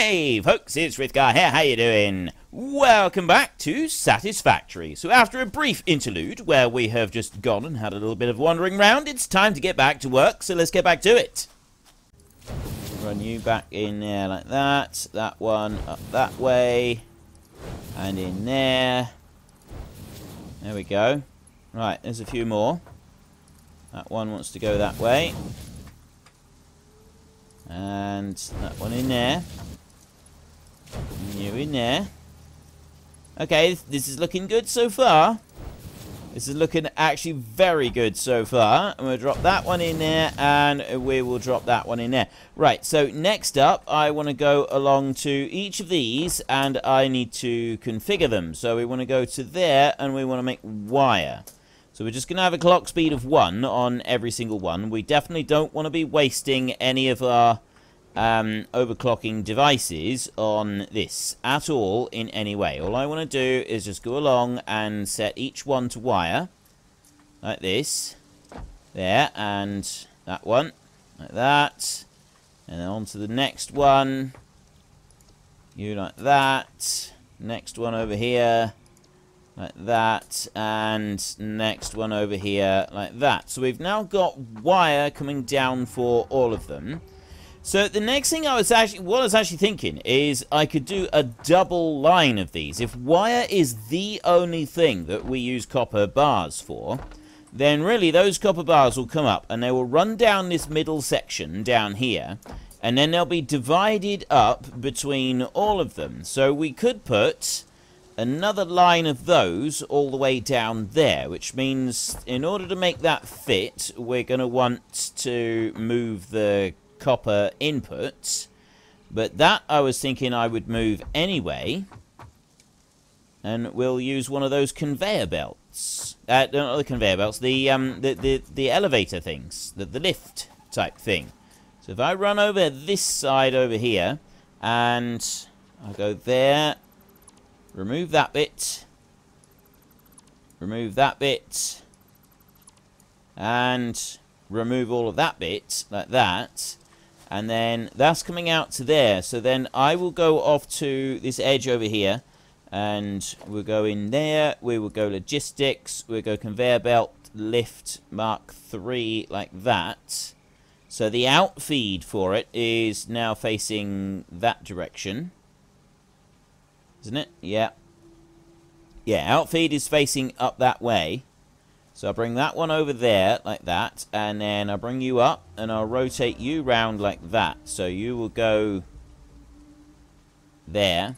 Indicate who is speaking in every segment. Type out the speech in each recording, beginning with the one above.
Speaker 1: Hey folks, it's Rithgar here, how you doing? Welcome back to Satisfactory. So after a brief interlude where we have just gone and had a little bit of wandering round, it's time to get back to work, so let's get back to it. Run you back in there like that, that one up that way, and in there. There we go. Right, there's a few more. That one wants to go that way. And that one in there. And you in there. Okay, this is looking good so far. This is looking actually very good so far. And we'll drop that one in there, and we will drop that one in there. Right, so next up, I want to go along to each of these, and I need to configure them. So we want to go to there, and we want to make wire. So we're just going to have a clock speed of 1 on every single one. We definitely don't want to be wasting any of our overclocking devices on this at all in any way. All I want to do is just go along and set each one to wire. Like this. There, and that one. Like that. And then on to the next one. You like that. Next one over here. Like that, and next one over here, like that. So we've now got wire coming down for all of them. So the next thing what I was actually thinking is I could do a double line of these. If wire is the only thing that we use copper bars for, then really those copper bars will come up and they will run down this middle section down here, and then they'll be divided up between all of them. So we could put another line of those all the way down there, which means in order to make that fit, we're going to want to move the copper inputs. But that I was thinking I would move anyway. And we'll use one of those conveyor belts. Not the conveyor belts, the elevator things, the lift type thing. So if I run over this side over here, and I'll go there. Remove that bit. Remove that bit. And remove all of that bit, like that. And then that's coming out to there. So then I will go off to this edge over here. And we'll go in there. We will go logistics. We'll go conveyor belt, lift, Mark 3, like that. So the out feed for it is now facing that direction. Isn't it? Yeah. Yeah, outfeed is facing up that way. So I'll bring that one over there, like that. And then I'll bring you up, and I'll rotate you round like that. So you will go there,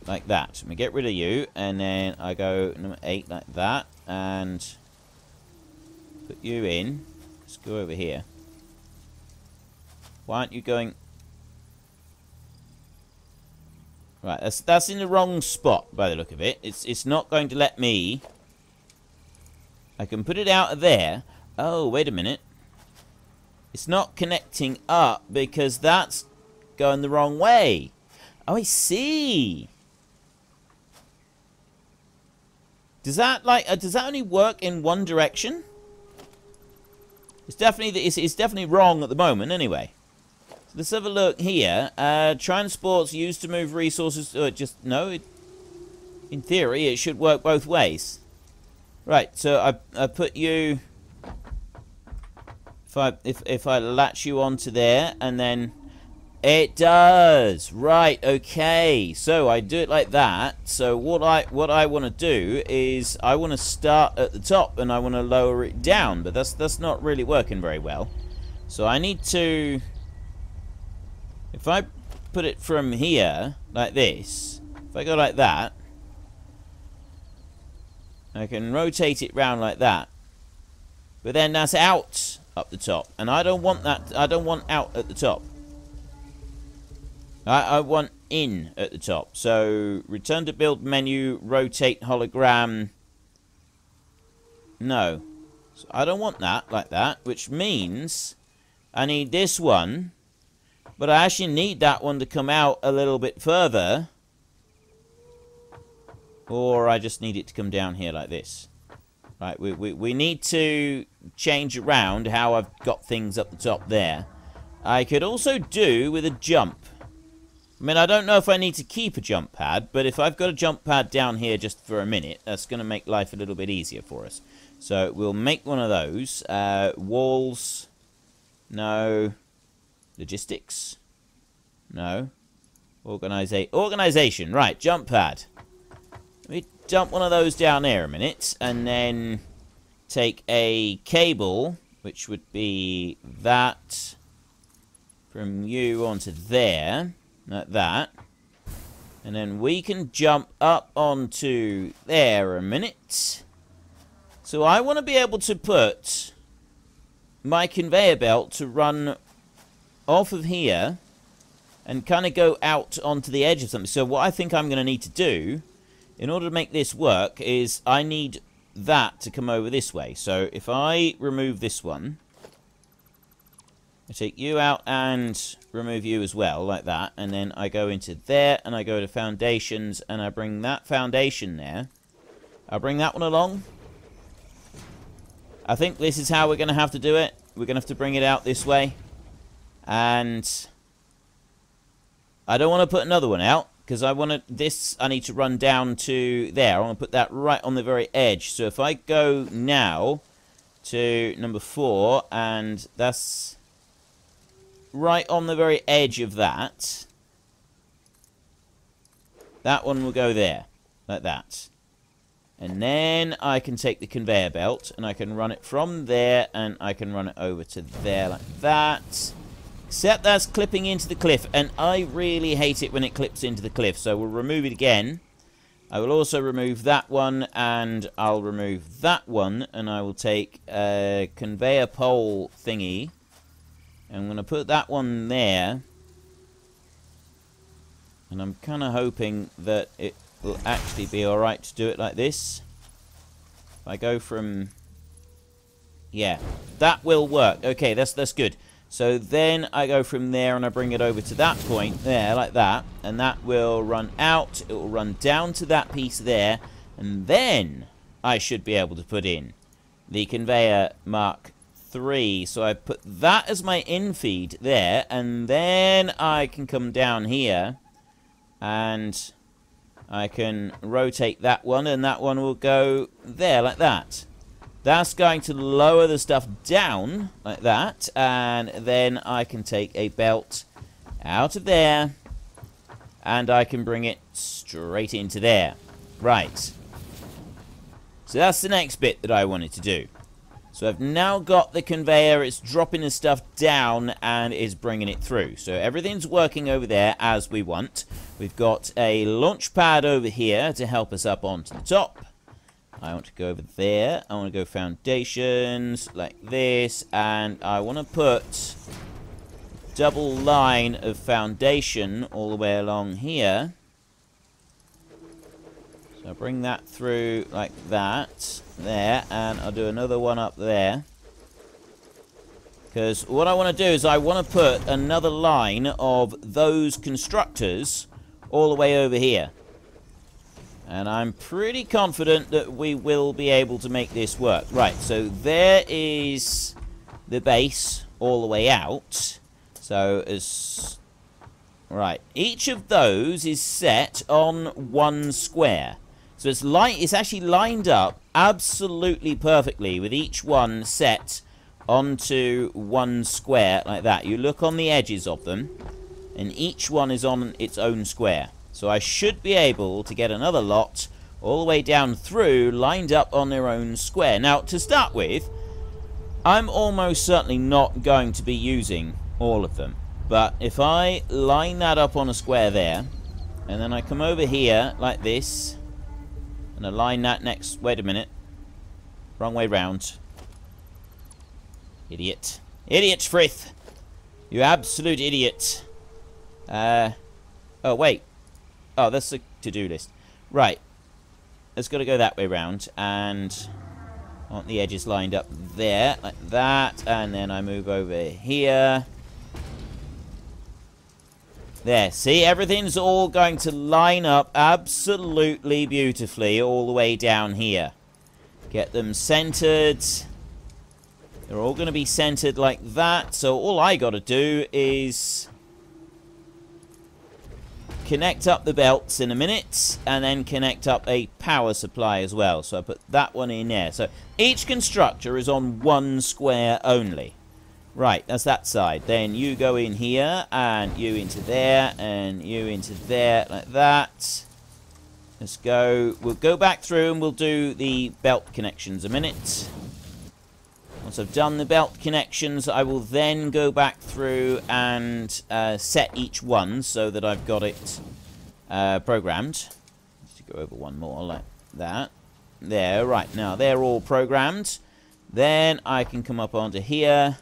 Speaker 1: like that. Let me get rid of you. And then I go number 8, like that. And put you in. Let's go over here. Why aren't you going... Right, that's in the wrong spot by the look of it. It's not going to let me. I can put it out of there. Oh, wait a minute. It's not connecting up because that's going the wrong way. Oh, I see. Does that only work in one direction? It's definitely wrong at the moment anyway. Let's have a look here. Transport's used to move resources. In theory, it should work both ways. Right, so I put you. If I latch you onto there, and then it does. Right, okay. So I do it like that. So what I want to do is I want to start at the top and I want to lower it down, but that's not really working very well. So I need to. If I put it from here, like this, if I go like that, I can rotate it round like that. But then that's out up the top. And I don't want that. I don't want out at the top. I want in at the top. So, return to build menu, rotate hologram. No. So I don't want that like that, which means I need this one. But I actually need that one to come out a little bit further. Or I just need it to come down here like this. Right, we need to change around how I've got things up the top there. I could also do with a jump. I mean, I don't know if I need to keep a jump pad, but if I've got a jump pad down here just for a minute, that's going to make life a little bit easier for us. So we'll make one of those. Walls. No. Logistics. No. Organization. Right, jump pad. Let me dump one of those down there a minute, and then take a cable, which would be that, from you onto there. Like that. And then we can jump up onto there a minute. So I want to be able to put my conveyor belt to run off of here and kind of go out onto the edge of something. So what I think I'm going to need to do in order to make this work is I need that to come over this way. So if I remove this one, I take you out and remove you as well, like that. And then I go into there, and I go to foundations, and I bring that foundation there. I'll bring that one along. I think this is how we're going to have to do it. We're going to have to bring it out this way. And I don't want to put another one out, because I need to run down to there. I want to put that right on the very edge. So if I go now to number 4, and that's right on the very edge of that. That one will go there, like that. And then I can take the conveyor belt, and I can run it from there, and I can run it over to there, like that. Except that's clipping into the cliff, and I really hate it when it clips into the cliff, so we'll remove it again. I will also remove that one, and I'll remove that one, and I will take a conveyor pole thingy. I'm going to put that one there. And I'm kind of hoping that it will actually be alright to do it like this. If I go from... Yeah, that will work. Okay, that's good. So then I go from there and I bring it over to that point there, like that. And that will run out. It will run down to that piece there. And then I should be able to put in the conveyor Mark 3. So I put that as my infeed there, and then I can come down here and I can rotate that one, and that one will go there like that. That's going to lower the stuff down like that, and then I can take a belt out of there and I can bring it straight into there. Right. So that's the next bit that I wanted to do. So I've now got the conveyor, it's dropping the stuff down and is bringing it through. So everything's working over there as we want. We've got a launch pad over here to help us up onto the top. I want to go over there. I want to go foundations like this. And I want to put double line of foundation all the way along here. So I'll bring that through like that, there, and I'll do another one up there. Because what I want to do is I want to put another line of those constructors all the way over here. And I'm pretty confident that we will be able to make this work. Right, so there is the base all the way out. So as... Right, each of those is set on one square. So it's actually lined up absolutely perfectly with each one set onto one square like that. You look on the edges of them, and each one is on its own square. So I should be able to get another lot all the way down through, lined up on their own square. Now, to start with, I'm almost certainly not going to be using all of them. But if I line that up on a square there, and then I come over here like this, and align that next... Wait a minute. Wrong way round. Idiot. Idiot, Frith! You absolute idiot. Oh, wait. Oh, that's the to-do list. Right. It's got to go that way round, and I want the edges lined up there, like that, and then I move over here. There, see, everything's all going to line up absolutely beautifully all the way down here. Get them centered. They're all going to be centered like that. So all I got to do is connect up the belts in a minute, and then connect up a power supply as well. So I put that one in there. So each constructor is on one square only. Right, that's that side. Then you go in here, and you into there, and you into there, like that. Let's go. We'll go back through and we'll do the belt connections a minute. Once I've done the belt connections, I will then go back through and set each one so that I've got it programmed. Let's go over one more like that. There, right. Now, they're all programmed. Then I can come up onto here.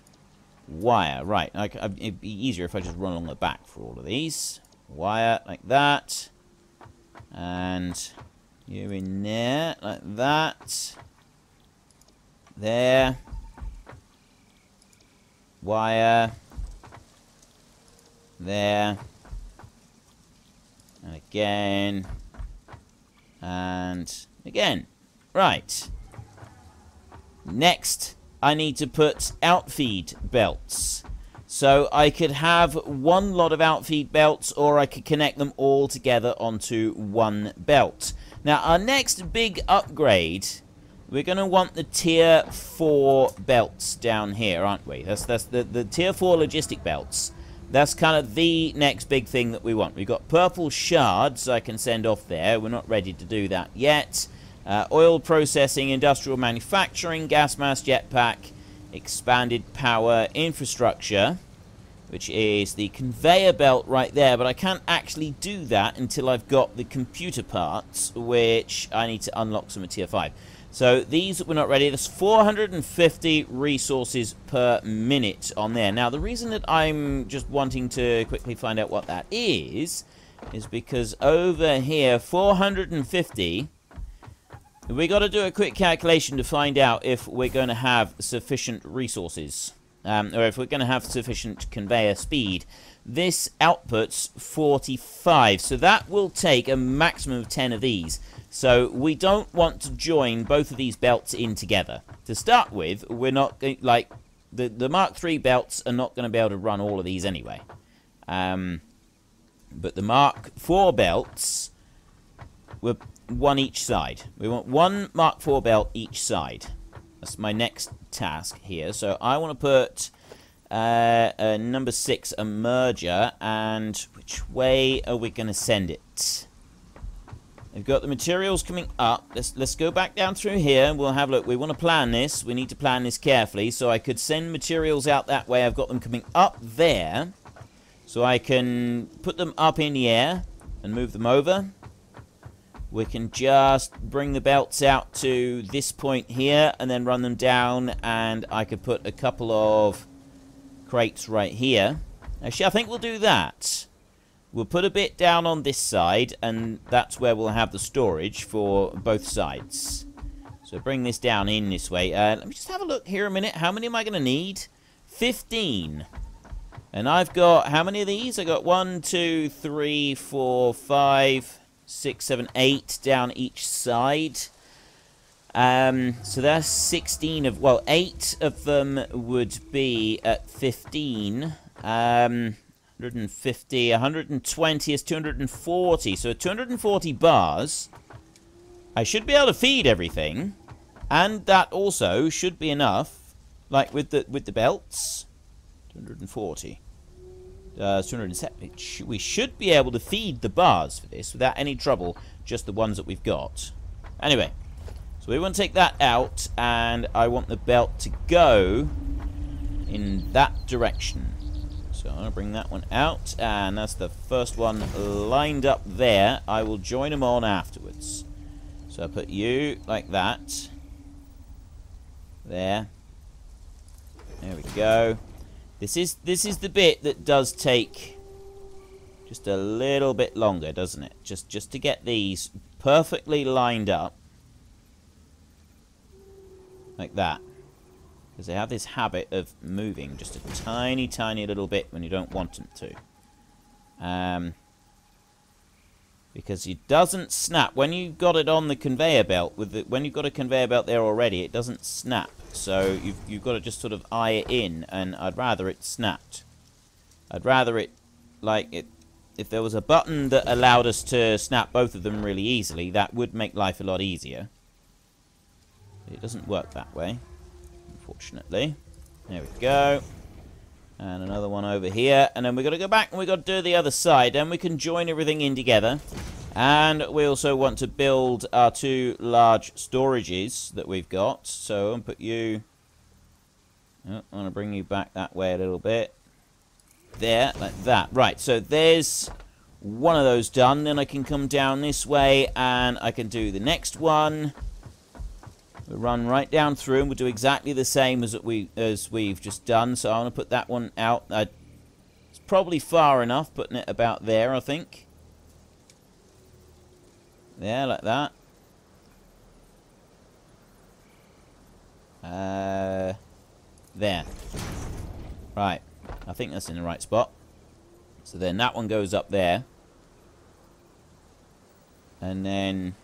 Speaker 1: Wire, right. It'd be easier if I just run along the back for all of these. Wire, like that. And you're in there, like that. There. Wire. There. And again. And again. Right. Next, I need to put outfeed belts. So I could have one lot of outfeed belts, or I could connect them all together onto one belt. Now, our next big upgrade, we're going to want the tier 4 belts down here, aren't we? That's the tier 4 logistic belts. That's kind of the next big thing that we want. We've got purple shards I can send off there. We're not ready to do that yet. Oil processing, industrial manufacturing, gas mass jetpack, expanded power infrastructure, which is the conveyor belt right there, but I can't actually do that until I've got the computer parts, which I need to unlock some at tier 5. So these we're not ready. There's 450 resources per minute on there. Now, the reason that I'm just wanting to quickly find out what that is because over here, 450... we got to do a quick calculation to find out if we're going to have sufficient resources, or if we're going to have sufficient conveyor speed. This outputs 45, so that will take a maximum of 10 of these. So we don't want to join both of these belts in together. To start with, we're not, like, the Mark III belts are not going to be able to run all of these anyway. But the Mark IV belts, we're one each side. We want one Mark IV belt each side. That's my next task here. So I want to put number 6, a merger, and which way are we going to send it? We've got the materials coming up. Let's go back down through here and we'll have a look. We want to plan this. We need to plan this carefully. So I could send materials out that way. I've got them coming up there. So I can put them up in the air and move them over. We can just bring the belts out to this point here and then run them down, and I could put a couple of crates right here. Actually, I think we'll do that. We'll put a bit down on this side, and that's where we'll have the storage for both sides. So bring this down in this way. Let me just have a look here a minute. How many am I going to need? 15. And I've got, how many of these? I got 1, 2, 3, 4, 5... 6, 7, 8 down each side. So that's 16 of... well, 8 of them would be at 15. 150, 120 is 240. So 240 bars. I should be able to feed everything. And that also should be enough. Like with the belts. 240. 270. We should be able to feed the bars for this without any trouble, just the ones that we've got. Anyway, so we want to take that out, and I want the belt to go in that direction. So I'm going to bring that one out, and that's the first one lined up there. I will join them on afterwards. So I put you like that. There. There we go. This is the bit that does take just a little bit longer, doesn't it? Just to get these perfectly lined up. Like that. Because they have this habit of moving just a tiny, tiny little bit when you don't want them to. Because it doesn't snap. When you've got it on the conveyor belt, when you've got a conveyor belt there already, it doesn't snap. So you've got to just sort of eye it in, and I'd rather it snapped. I'd rather it, like, it if there was a button that allowed us to snap both of them really easily, that would make life a lot easier. It doesn't work that way, unfortunately. There we go. And another one over here. And then we've got to go back and we've got to do the other side. And we can join everything in together. And we also want to build our 2 large storages that we've got. So I'll put you... Oh, I want to bring you back that way a little bit. There, like that. Right, so there's one of those done. Then I can come down this way and I can do the next one. We'll run right down through and we'll do exactly the same as we've just done. So I want to put that one out. It's probably far enough, putting it about there, I think. There, like that. There. Right. I think that's in the right spot. So then that one goes up there. And then...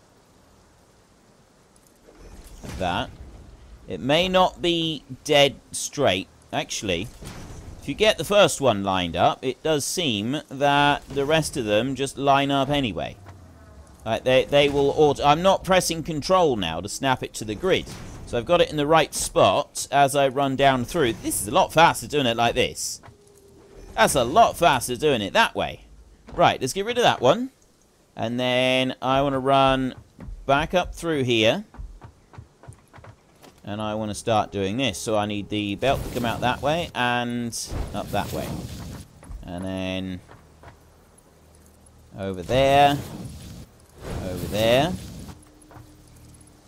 Speaker 1: that. It may not be dead straight. Actually, if you get the first one lined up, it does seem that the rest of them just line up anyway. Like they will auto... I'm not pressing control now to snap it to the grid. So I've got it in the right spot as I run down through. This is a lot faster doing it like this. That's a lot faster doing it that way. Right, let's get rid of that one. And then I want to run back up through here. And I want to start doing this. So I need the belt to come out that way and up that way. And then over there. Over there.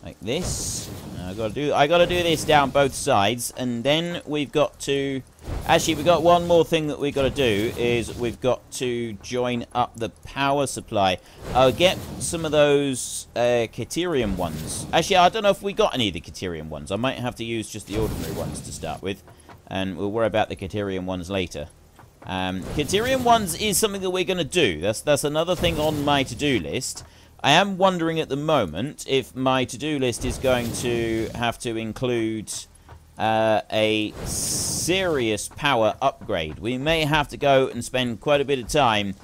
Speaker 1: Like this. I gotta do this down both sides. And then we've got to... Actually, we've got one more thing that we've got to do, is we've got to join up the power supply. I'll get some of those Caterium ones. Actually, I don't know if we got any of the Caterium ones. I might have to use just the ordinary ones to start with. And we'll worry about the Caterium ones later. Caterium ones is something that we're going to do. That's another thing on my to-do list. I am wondering at the moment if my to-do list is going to have to include... a serious power upgrade. We may have to go and spend quite a bit of time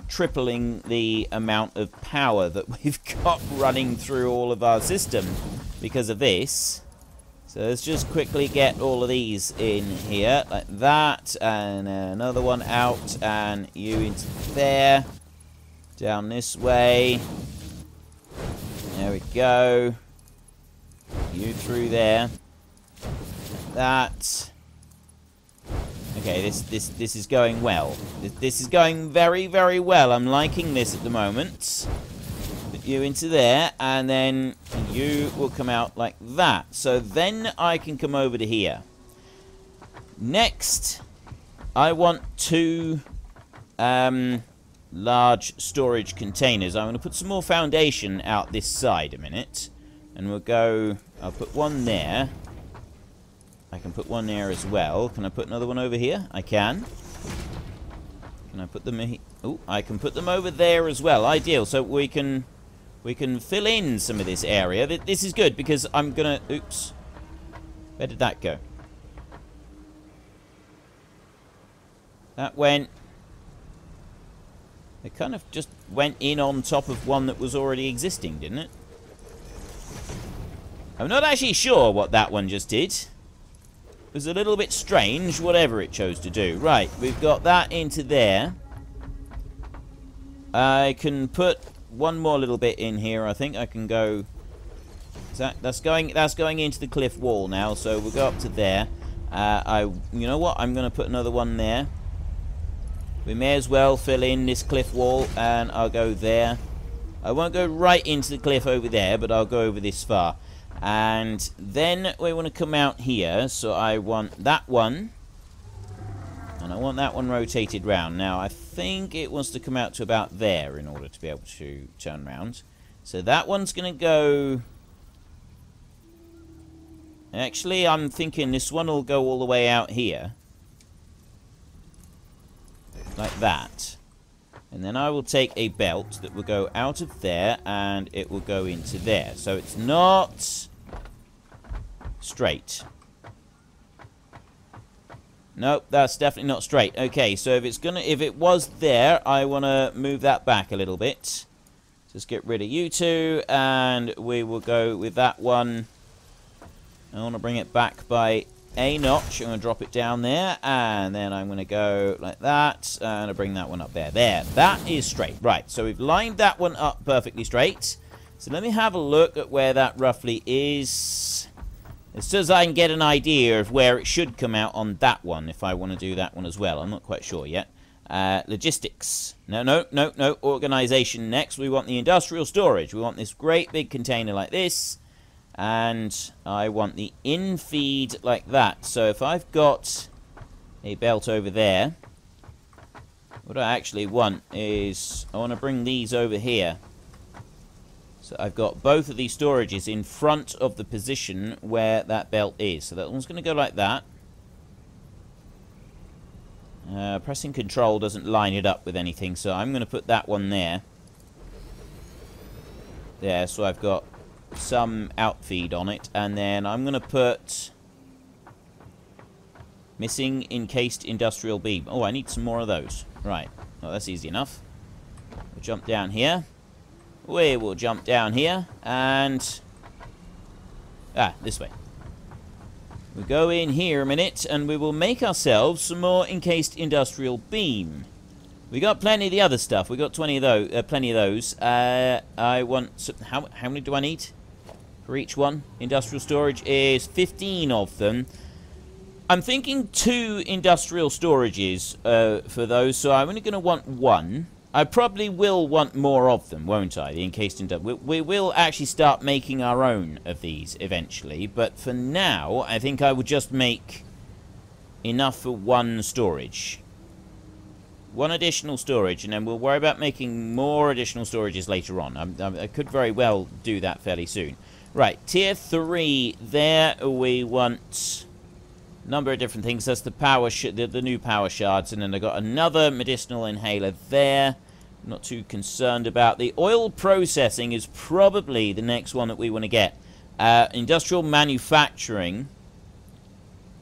Speaker 1: tripling the amount of power that we've got running through all of our system because of this. So let's just quickly get all of these in here, like that, and another one out, and you into there, down this way. There we go. You through there. That. Okay, this is going well. This is going very, very well. I'm liking this at the moment. Put you into there, and then you will come out like that. So then I can come over to here. Next, I want 2 large storage containers. I'm going to put some more foundation out this side a minute. And we'll go... I'll put one there. I can put one there as well. Can I put another one over here? I can. Can I put them in? Oh, I can put them over there as well. Ideal. So we can fill in some of this area. This is good because I'm gonna... Oops. Where did that go? That went... It kind of just went in on top of one that was already existing, didn't it? I'm not actually sure what that one just did. It was a little bit strange, whatever it chose to do. Right, we've got that into there. I can put one more little bit in here, I think. I can go... That's going into the cliff wall now, so we'll go up to there. You know what? I'm going to put another one there. We may as well fill in this cliff wall, and I'll go there. I won't go right into the cliff over there, but I'll go over this far. And then we want to come out here, so I want that one. And I want that one rotated round. Now, I think it wants to come out to about there in order to be able to turn around. So that one's going to go... Actually, I'm thinking this one will go all the way out here. Like that. And then I will take a belt that will go out of there and it will go into there. So it's not straight. Nope, that's definitely not straight. Okay, so if it was there, I want to move that back a little bit. Just get rid of you two, and we will go with that one. I want to bring it back by a notch. I'm going to drop it down there, and then I'm going to go like that, and I'll bring that one up there. There, that is straight. Right, so we've lined that one up perfectly straight. So let me have a look at where that roughly is. As soon as I can get an idea of where it should come out on that one, if I want to do that one as well. I'm not quite sure yet. Logistics. No. Organization next. We want the industrial storage. We want this great big container like this. And I want the in-feed like that. So if I've got a belt over there, what I actually want is I want to bring these over here. So I've got both of these storages in front of the position where that belt is. So that one's going to go like that. Pressing control doesn't line it up with anything, so I'm going to put that one there. There, so I've got some outfeed on it. And then I'm going to put missing encased industrial beam. Oh, I need some more of those. Right. Well, that's easy enough. We'll jump down here. We will jump down here, and this way. We'll go in here a minute, and we will make ourselves some more encased industrial beam. We got plenty of the other stuff. We got plenty of those. I want some, how many do I need for each one? Industrial storage is 15 of them. I'm thinking 2 industrial storages for those, so I'm only going to want 1. I probably will want more of them, won't I? The encased industrial. We will actually start making our own of these eventually, but for now, I think I will just make enough for 1 storage. 1 additional storage, and then we'll worry about making more additional storages later on. I could very well do that fairly soon. Right, tier 3, there we want a number of different things. That's the power, the new power shards, and then I got another medicinal inhaler there. Not too concerned about. The oil processing is probably the next one that we want to get. Industrial manufacturing.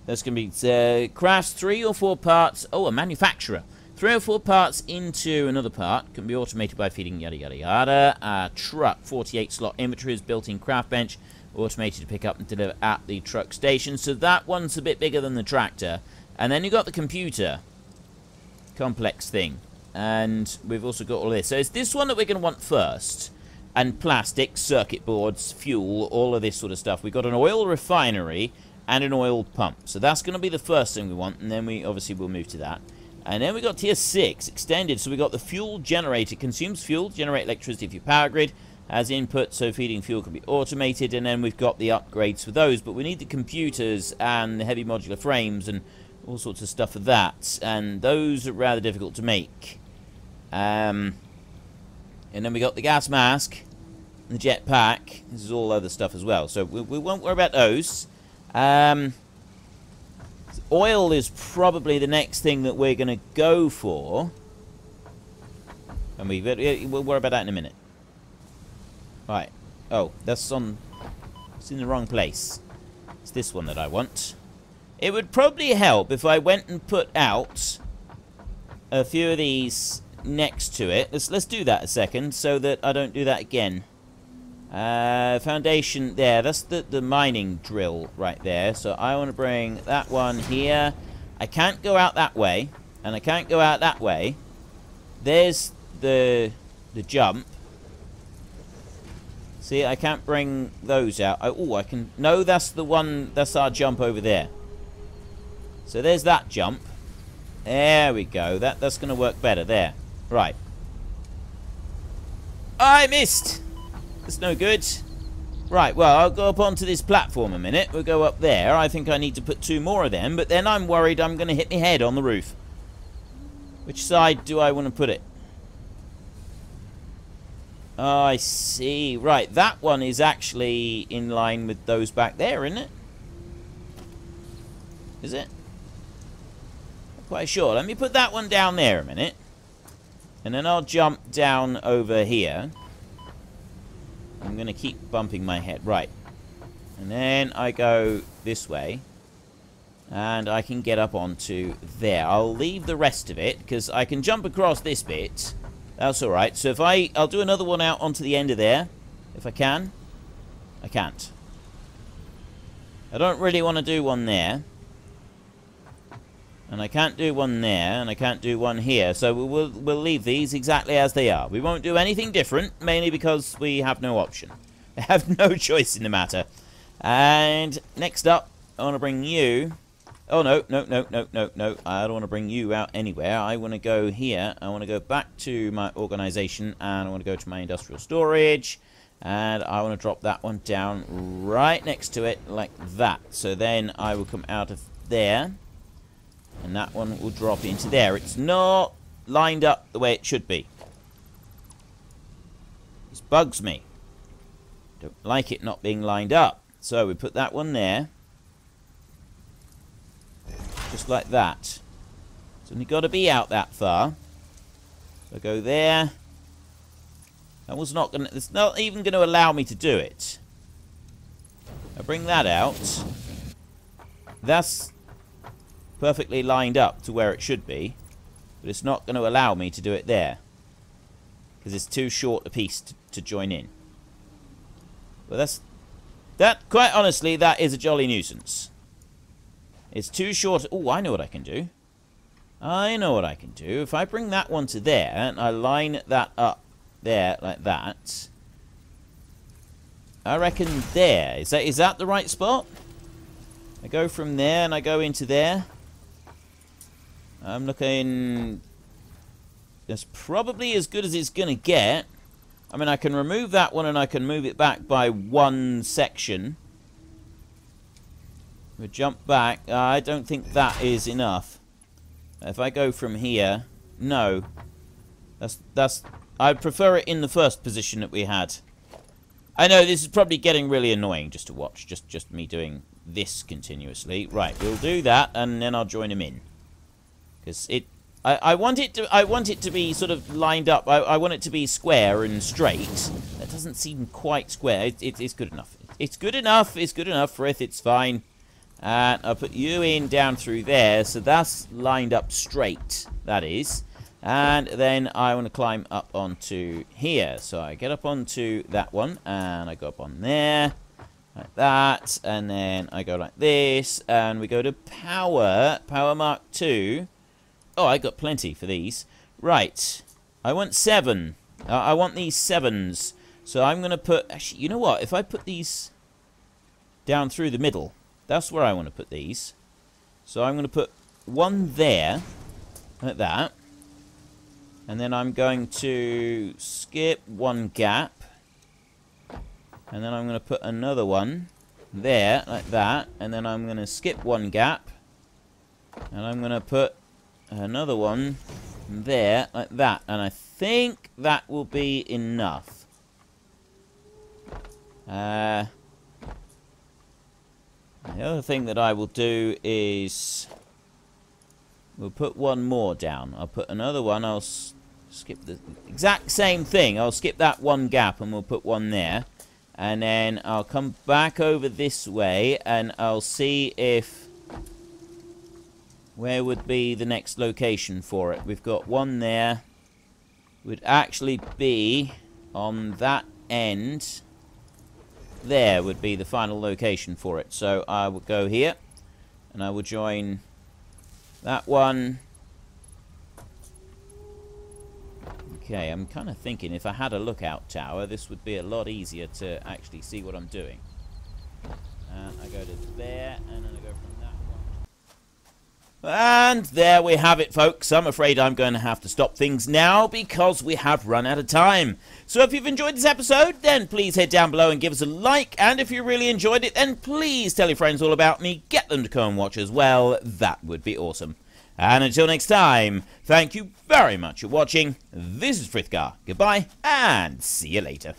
Speaker 1: That's going to be crafts 3 or 4 parts. Oh, a manufacturer. 3 or 4 parts into another part. Can be automated by feeding yada yada yada. Truck 48 slot inventories, built-in craft bench. Automated to pick up and deliver at the truck station. So that one's a bit bigger than the tractor. And then you've got the computer. Complex thing. And we've also got all this. So it's this one that we're going to want first. And plastic, circuit boards, fuel, all of this sort of stuff. We've got an oil refinery and an oil pump. So that's going to be the first thing we want. And then we obviously will move to that. And then we got tier 6, extended. So we got the fuel generator. Consumes fuel, generate electricity for your power grid. Has input, so feeding fuel can be automated. And then we've got the upgrades for those. But we need the computers and the heavy modular frames and all sorts of stuff for that. And those are rather difficult to make. And then we got the gas mask, the jetpack. This is all other stuff as well, so we won't worry about those. Oil is probably the next thing that we're going to go for, and we'll worry about that in a minute. Right. Oh, it's in the wrong place. It's this one that I want. It would probably help if I went and put out a few of these next to it. Let's do that a second so that I don't do that again. Foundation there. That's the mining drill right there. So I want to bring that one here. I can't go out that way, and I can't go out that way. There's the jump. See, I can't bring those out. Oh, I can. No, that's the one. That's our jump over there. So there's that jump. There we go. That's going to work better there. Right. I missed! That's no good. Right, well, I'll go up onto this platform a minute. We'll go up there. I think I need to put 2 more of them, but then I'm worried I'm going to hit my head on the roof. Which side do I want to put it? Oh, I see. Right, that one is actually in line with those back there, isn't it? Is it? Not quite sure. Let me put that one down there a minute. And then I'll jump down over here. I'm going to keep bumping my head. Right. And then I go this way. And I can get up onto there. I'll leave the rest of it, because I can jump across this bit. That's alright. So if I'll do another one out onto the end of there. If I can. I can't. I don't really want to do one there. And I can't do one there, and I can't do one here. So we'll leave these exactly as they are. We won't do anything different, mainly because we have no option. I have no choice in the matter. And next up, I want to bring you... Oh, no. I don't want to bring you out anywhere. I want to go here. I want to go back to my organization, and I want to go to my industrial storage. And I want to drop that one down right next to it, like that. So then I will come out of there. And that one will drop into there. It's not lined up the way it should be. This bugs me. Don't like it not being lined up. So we put that one there. Just like that. It's only got to be out that far. So I go there. That was not going to... It's not even going to allow me to do it. I bring that out. That's perfectly lined up to where it should be, but it's not going to allow me to do it there because it's too short a piece to join in. But quite honestly, that is a jolly nuisance. It's too short. Oh, I know what I can do. If I bring that one to there and I line that up there like that, I reckon there. Is that the right spot? I go from there and I go into there. I'm looking... That's probably as good as it's going to get. I mean, I can remove that one and I can move it back by one section. We jump back. I don't think that is enough. If I go from here... No. I'd prefer it in the first position that we had. I know this is probably getting really annoying just to watch. Just me doing this continuously. Right, we'll do that and then I'll join him in. Because I want it to be sort of lined up. I want it to be square and straight. That doesn't seem quite square. It's good enough. It's good enough. It's good enough, Frith. It's fine. And I'll put you in down through there. So that's lined up straight. That is. And then I want to climb up onto here. So I get up onto that one. And I go up on there. Like that. And then I go like this. And we go to power. Power Mark 2. Oh, I got plenty for these. Right. I want 7. I want these 7s. So I'm going to put... Actually, you know what? If I put these down through the middle, that's where I want to put these. So I'm going to put one there. Like that. And then I'm going to skip one gap. And then I'm going to put another one there, like that. And then I'm going to skip one gap. And I'm going to put another one there, like that. And I think that will be enough. The other thing that I will do is... We'll put one more down. I'll put another one. I'll skip the exact same thing. I'll skip that one gap and we'll put one there. And then I'll come back over this way and I'll see if... Where would be the next location for it? We've got one there. Would actually be on that end. There would be the final location for it. So I will go here. And I will join that one. Okay, I'm kind of thinking if I had a lookout tower, this would be a lot easier to actually see what I'm doing. I go to there, and then I go from that one. And there we have it, folks. I'm afraid I'm going to have to stop things now because we have run out of time. So if you've enjoyed this episode, then please head down below and give us a like. And if you really enjoyed it, then please tell your friends all about me. Get them to come and watch as well. That would be awesome. And until next time, thank you very much for watching. This is Frithgar. Goodbye, and see you later.